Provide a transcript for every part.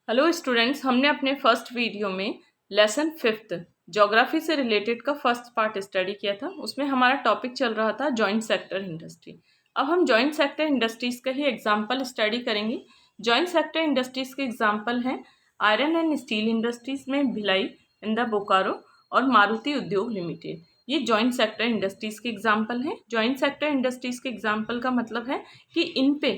Hello students, हमने अपने first video में लेसन फिफ्थ ज्योग्राफी से रिलेटेड का फर्स्ट पार्ट स्टडी किया था। उसमें हमारा टॉपिक चल रहा था जॉइंट सेक्टर इंडस्ट्री। अब हम जॉइंट सेक्टर इंडस्ट्रीज का ही एग्जांपल स्टडी करेंगे। जॉइंट सेक्टर इंडस्ट्रीज के एग्जांपल हैं आयरन एंड स्टील इंडस्ट्रीज में भिलाई इन द बोकारो और मारुति उद्योग लिमिटेड। ये जॉइंट सेक्टर इंडस्ट्रीज के एग्जाम्पल हैं। जॉइंट सेक्टर इंडस्ट्रीज के एग्जाम्पल का मतलब है कि इन पे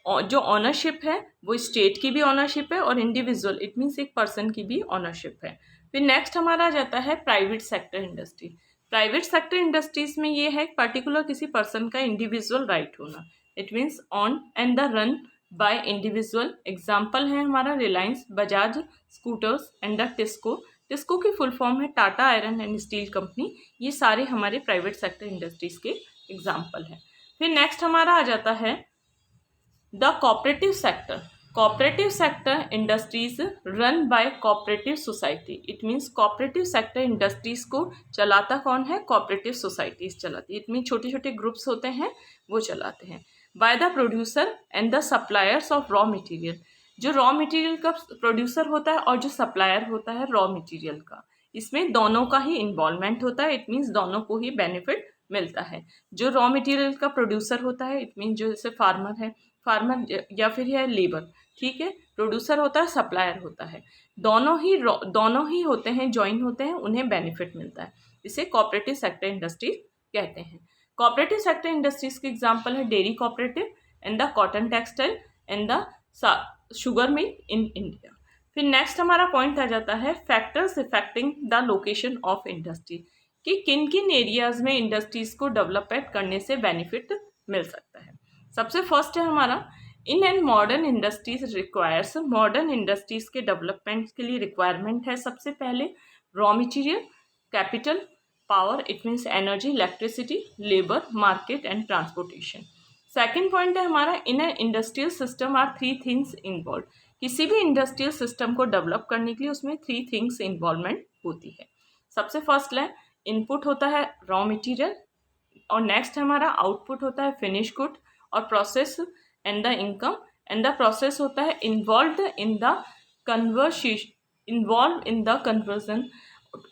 जो ऑनरशिप है वो स्टेट की भी ऑनरशिप है और इंडिविजुअल इट मीन्स एक पर्सन की भी ऑनरशिप है। फिर नेक्स्ट हमारा आ जाता है private sector industry. Private sector industries में ये है पर्टिकुलर किसी पर्सन का इंडिविजुअल राइट होना। It means on and the run by individual. Example है हमारा Reliance, Bajaj scooters and the TISCO. TISCO की फुल फॉर्म है Tata iron and steel company. ये सारे हमारे प्राइवेट सेक्टर इंडस्ट्रीज के एग्जाम्पल हैं। फिर नेक्स्ट हमारा आ जाता है the cooperative sector. Cooperative sector industries run by cooperative society. It means cooperative sector industries को चलाता कौन है? कोऑपरेटिव सोसाइटीज चलाती है। इट मीन छोटे छोटे ग्रुप्स होते हैं वो चलाते हैं। By the producer and the suppliers of raw material. जो रॉ मटेरियल का प्रोड्यूसर होता है और जो सप्लायर होता है रॉ मटेरियल का, इसमें दोनों का ही इन्वॉल्वमेंट होता है। इट मीन्स दोनों को ही बेनिफिट मिलता है। जो रॉ मटेरियल का प्रोड्यूसर होता है, इट मीन्स जो जैसे फार्मर है, फार्मर या फिर है लेबर, ठीक है। प्रोड्यूसर होता है, सप्लायर होता है, दोनों ही होते हैं, ज्वाइन होते हैं, उन्हें बेनिफिट मिलता है। इसे कोऑपरेटिव सेक्टर इंडस्ट्री कहते हैं। कोऑपरेटिव सेक्टर इंडस्ट्रीज के एग्जांपल है dairy cooperative and the cotton textile and the sugar mill in India. फिर नेक्स्ट हमारा पॉइंट आ जाता है factors affecting the location of industry, कि किन किन एरियाज में इंडस्ट्रीज को डेवलपमेंट करने से बेनिफिट मिल सकता है। सबसे फर्स्ट है हमारा in and modern industries requires. Modern industries के डेवलपमेंट के लिए रिक्वायरमेंट है सबसे पहले raw material, capital, power, it means energy, electricity, labour, market and transportation. Second point है हमारा in an industrial system are three things involve. किसी भी इंडस्ट्रियल सिस्टम को डेवलप करने के लिए उसमें थ्री थिंग्स इन्वॉल्वमेंट होती है। सबसे फर्स्ट है इनपुट होता है रॉ मटेरियल, और नेक्स्ट हमारा आउटपुट होता है फिनिश गुड, और process and the income, and the process होता है involve in the conversion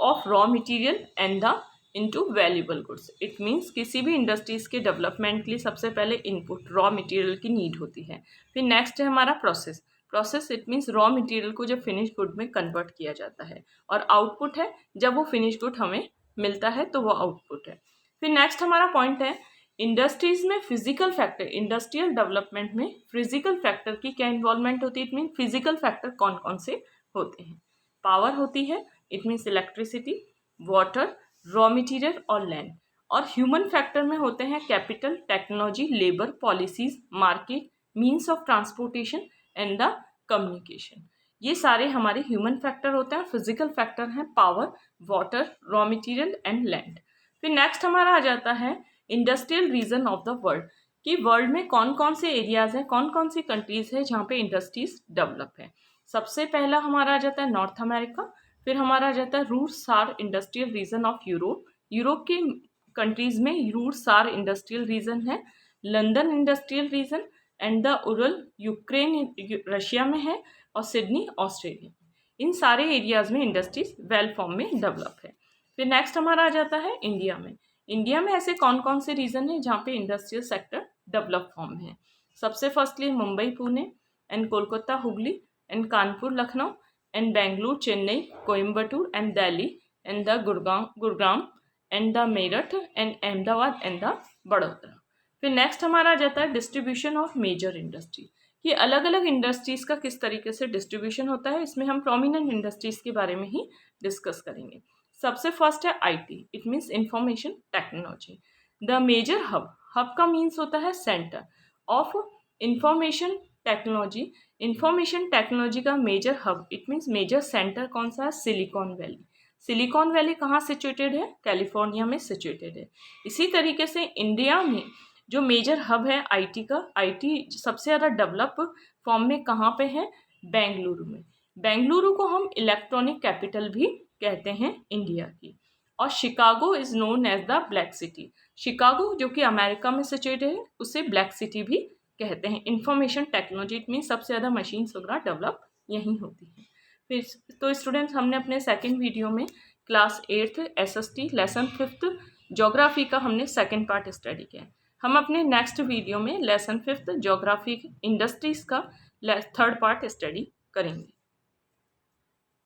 of raw material and the into valuable goods. It means किसी भी इंडस्ट्रीज के डेवलपमेंट के लिए सबसे पहले इनपुट रॉ मटेरियल की नीड होती है। फिर नेक्स्ट है हमारा process it means raw material को जब फिनिश गुड में कन्वर्ट किया जाता है, और आउटपुट है जब वो फिनिश गुड हमें मिलता है तो वो आउटपुट है। फिर नेक्स्ट हमारा पॉइंट है इंडस्ट्रीज में फिजिकल फैक्टर। इंडस्ट्रियल डेवलपमेंट में फिजिकल फैक्टर की क्या इन्वॉल्वमेंट होती है? इट मीन फिजिकल फैक्टर कौन कौन से होते हैं? पावर होती है, it means electricity, water, raw material और लैंड। और ह्यूमन फैक्टर में होते हैं capital, technology, labour, policies, market, means of transportation and the communication. ये सारे हमारे ह्यूमन फैक्टर होते हैं। फिजिकल फैक्टर हैं power, water, raw material and land. फिर नेक्स्ट हमारा आ जाता है industrial region of the world, कि वर्ल्ड में कौन कौन से एरियाज हैं, कौन कौन सी कंट्रीज है जहाँ पे इंडस्ट्रीज डेवलप है। सबसे पहला हमारा आ जाता है नॉर्थ अमेरिका। फिर हमारा आ जाता है रूट सार industrial region of Europe. Europe के कंट्रीज में रूट सार इंडस्ट्रियल रीजन है। London industrial region and the Ural Ukraine Russia में है, और सिडनी ऑस्ट्रेलिया। इन सारे एरियाज में इंडस्ट्रीज वेल फॉर्म में डेवलप है। फिर नेक्स्ट हमारा आ जाता है इंडिया में। इंडिया में ऐसे कौन कौन से रीजन है जहाँ पे इंडस्ट्रियल सेक्टर डेवलप फॉर्म है? सबसे firstly Mumbai Pune and Kolkata Hooghly and Kanpur Lucknow and Bengaluru Chennai Coimbatore and Delhi and the Gurgaon and the Meerut and Ahmedabad and the Baroda. फिर नेक्स्ट हमारा आ जाता है डिस्ट्रीब्यूशन ऑफ मेजर इंडस्ट्री, कि अलग अलग इंडस्ट्रीज का किस तरीके से डिस्ट्रीब्यूशन होता है। इसमें हम प्रोमिनेंट इंडस्ट्रीज के बारे में ही डिस्कस करेंगे। सबसे फर्स्ट है IT, it means information technology. The major hub का मीन्स होता है centre of information technology. Information technology का major hub it means major centre कौन सा है? Silicon Valley. सिलिकॉन वैली कहाँ सिचुएटेड है? कैलिफोर्निया में सिचुएटेड है। इसी तरीके से इंडिया में जो मेजर हब है आईटी का, आईटी सबसे ज़्यादा डेवलप फॉर्म में कहाँ पे है? बेंगलुरु में। बेंगलुरु को हम इलेक्ट्रॉनिक कैपिटल भी कहते हैं इंडिया की। और Chicago is known as the black city. Chicago जो कि अमेरिका में सिचुएटेड है उसे ब्लैक सिटी भी कहते हैं। इंफॉर्मेशन टेक्नोलॉजी में सबसे ज़्यादा मशीन्स वगैरह डेवलप यहीं होती है। फिर तो स्टूडेंट्स, हमने अपने सेकेंड वीडियो में class 8th SST lesson 5th geography का हमने सेकेंड पार्ट स्टडी किया है। हम अपने नेक्स्ट वीडियो में लेसन 5th जोग्राफी इंडस्ट्रीज़ का थर्ड पार्ट स्टडी करेंगे।